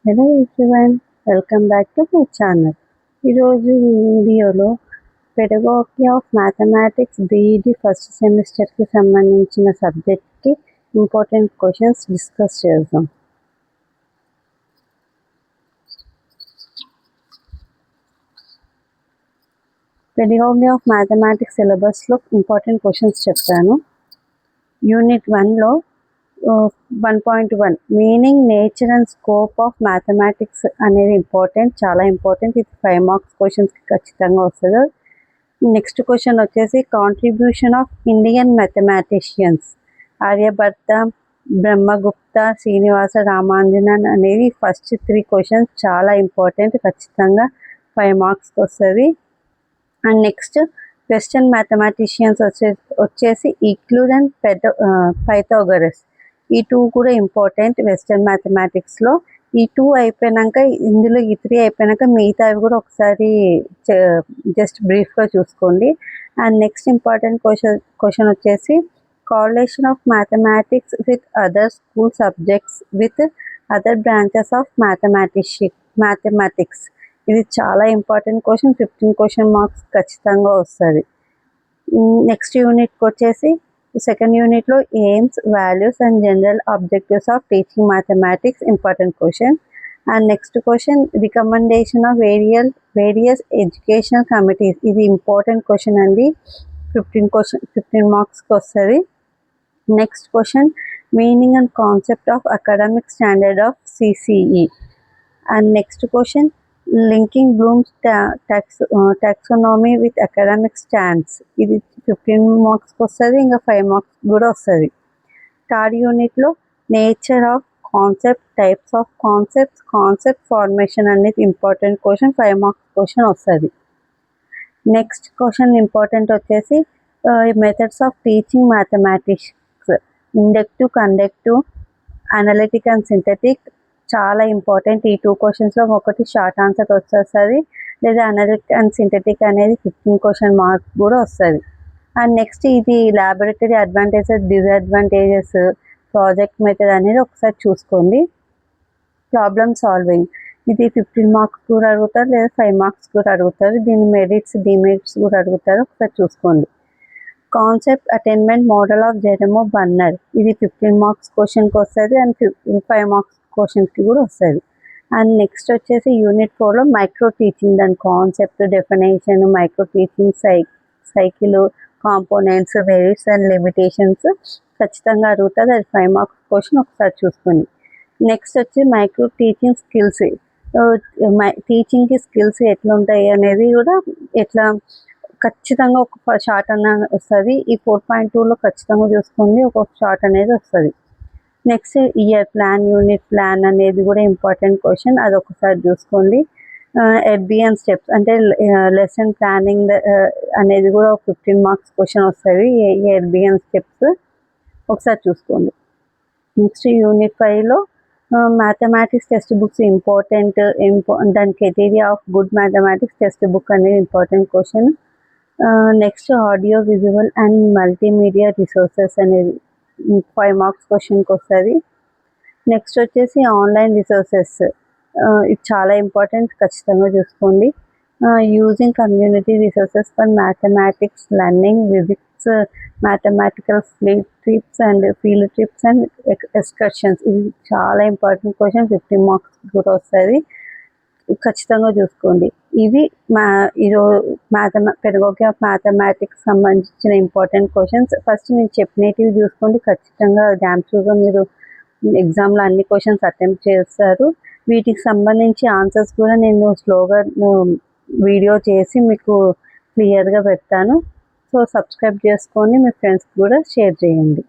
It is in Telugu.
Hello everyone, welcome back to my channel. ఈరోజు ఈ వీడియోలో pedagogy of mathematics BEd first సెమిస్టర్కి సంబంధించిన సబ్జెక్ట్కి ఇంపార్టెంట్ క్వశ్చన్స్ డిస్కస్ చేద్దాం. పెడగాగీ ఆఫ్ మ్యాథమెటిక్స్ సిలబస్లో ఇంపార్టెంట్ క్వశ్చన్స్ చెప్తాను. యూనిట్ 1లో 1.1 meaning, nature and scope of mathematics అనేది చాలా ఇంపార్టెంట్. ఇది 5 మార్క్స్ క్వశ్చన్స్కి ఖచ్చితంగా వస్తుంది. నెక్స్ట్ క్వశ్చన్ వచ్చేసి contribution of Indian mathematicians, Aryabhata, Brahmagupta, Srinivasa Ramanujan అనేది ఫస్ట్ 3 క్వశ్చన్స్ చాలా ఇంపార్టెంట్, ఖచ్చితంగా 5 మార్క్స్కి వస్తుంది. అండ్ నెక్స్ట్ వెస్టర్న్ మ్యాథమెటిషియన్స్ వచ్చేసి యూక్లిడ్ అండ్ పైథాగరస్. ఈ 2 కూడా ఇంపార్టెంట్ వెస్టర్న్ మ్యాథమెటిక్స్లో. ఈ 2 అయిపోయాక, ఇందులో ఈ 3 అయిపోయాక మిగతావి కూడా ఒకసారి జస్ట్ బ్రీఫ్గా చూసుకోండి. అండ్ నెక్స్ట్ ఇంపార్టెంట్ క్వశ్చన్ వచ్చేసి correlation of mathematics with other school subjects with other branches of mathematics. ఇది చాలా ఇంపార్టెంట్ క్వశ్చన్, 15 క్వశ్చన్ మార్క్స్ ఖచ్చితంగా వస్తుంది. నెక్స్ట్ యూనిట్కి వచ్చేసి సెకండ్ యూనిట్లో aims, values and general objectives of teaching mathematics important question. And next question recommendation of various educational committees. ఇది ఇంపార్టెంట్ క్వశ్చన్ అండి, 15 మార్క్స్కి వస్తుంది. Next question meaning and concept of academic standard of CCE. And next question linking Bloom's taxonomy with academic stands. ఇది 15 మార్క్స్కి వస్తుంది, ఇంకా 5 మార్క్స్ కూడా వస్తుంది. థర్డ్ యూనిట్లో nature of concept, types of concept formation అనేది ఇంపార్టెంట్ క్వశ్చన్, 5 మార్క్స్ క్వశ్చన్ వస్తుంది. నెక్స్ట్ క్వశ్చన్ ఇంపార్టెంట్ వచ్చేసి methods of teaching mathematics, inductive, conductive, analytic and synthetic. చాలా ఇంపార్టెంట్. ఈ 2 క్వశ్చన్స్లో ఒకటి షార్ట్ ఆన్సర్ వచ్చేస్తుంది, లేదా అనలిటిక్ అండ్ సింథటిక్ అనేది 15 క్వశ్చన్ మార్క్స్ కూడా వస్తుంది. అండ్ నెక్స్ట్ ఇది laboratory advantages, disadvantages, project method అనేది ఒకసారి చూసుకోండి. ప్రాబ్లమ్ సాల్వింగ్, ఇది 15 మార్క్స్ కూడా అడుగుతారు, లేదా 5 మార్క్స్ కూడా అడుగుతారు. దీని మెరిట్స్, డిమెరిట్స్ కూడా అడుగుతారు, ఒకసారి చూసుకోండి. Concept attainment model of Jerome Bruner, ఇది 15 మార్క్స్ క్వశ్చన్కి వస్తుంది అండ్ 5 మార్క్స్ క్వశ్చన్స్కి కూడా వస్తుంది. అండ్ నెక్స్ట్ వచ్చేసి యూనిట్ 4లో మైక్రో టీచింగ్, దాని concept, definition, micro teaching cycle, components, merits and limitations ఖచ్చితంగా అడుగుతుంది. అది 5 మార్క్స్ క్వశ్చన్, ఒకసారి చూసుకోండి. నెక్స్ట్ వచ్చి మైక్రో టీచింగ్ స్కిల్స్, టీచింగ్కి స్కిల్స్ ఎట్లా ఉంటాయి అనేది కూడా ఖచ్చితంగా ఒక షార్ట్ అన్న వస్తుంది. ఈ 4.2లో ఖచ్చితంగా చూసుకోండి, ఒక షార్ట్ అనేది వస్తుంది. Next year plan, unit plan అనేది కూడా ఇంపార్టెంట్ క్వశ్చన్, అది ఒకసారి చూసుకోండి. ఎడ్బిఎన్ స్టెప్స్ అంటే లెసన్ ప్లానింగ్ అనేది కూడా 15 మార్క్స్ క్వశ్చన్ వస్తుంది. ఎడ్బిఎన్ స్టెప్స్ ఒకసారి చూసుకోండి. నెక్స్ట్ యూనిట్ 5లో మ్యాథమెటిక్స్ టెక్స్ట్ బుక్స్ ఇంపార్టెంట్, దాని criteria of good mathematics textbook అనేది important question. Next audio, visual and multimedia resources అనేది 5 మార్క్స్ క్వశ్చన్కి వస్తుంది. నెక్స్ట్ వచ్చేసి ఆన్లైన్ రిసోర్సెస్, ఇది చాలా ఇంపార్టెంట్, ఖచ్చితంగా చూసుకోండి. Using community resources for mathematics learning, visits, mathematical trips and field trips and excursions. ఇది చాలా ఇంపార్టెంట్ క్వశ్చన్, 15 మార్క్స్ కూడా వస్తుంది, ఖచ్చితంగా చూసుకోండి. ఇవి పెడగాగీ ఆఫ్ మ్యాథమెటిక్స్ సంబంధించిన ఇంపార్టెంట్ క్వశ్చన్స్. ఫస్ట్ నేను చెప్పినవి చూసుకోండి, ఖచ్చితంగా డ్యామ్ షూర్గా మీరు ఎగ్జామ్లో అన్ని క్వశ్చన్స్ అటెంప్ట్ చేస్తారు. వీటికి సంబంధించి ఆన్సర్స్ కూడా నేను స్లోగా వీడియో చేసి మీకు క్లియర్గా పెడతాను. సో సబ్స్క్రైబ్ చేసుకొని మీ ఫ్రెండ్స్కి కూడా షేర్ చేయండి.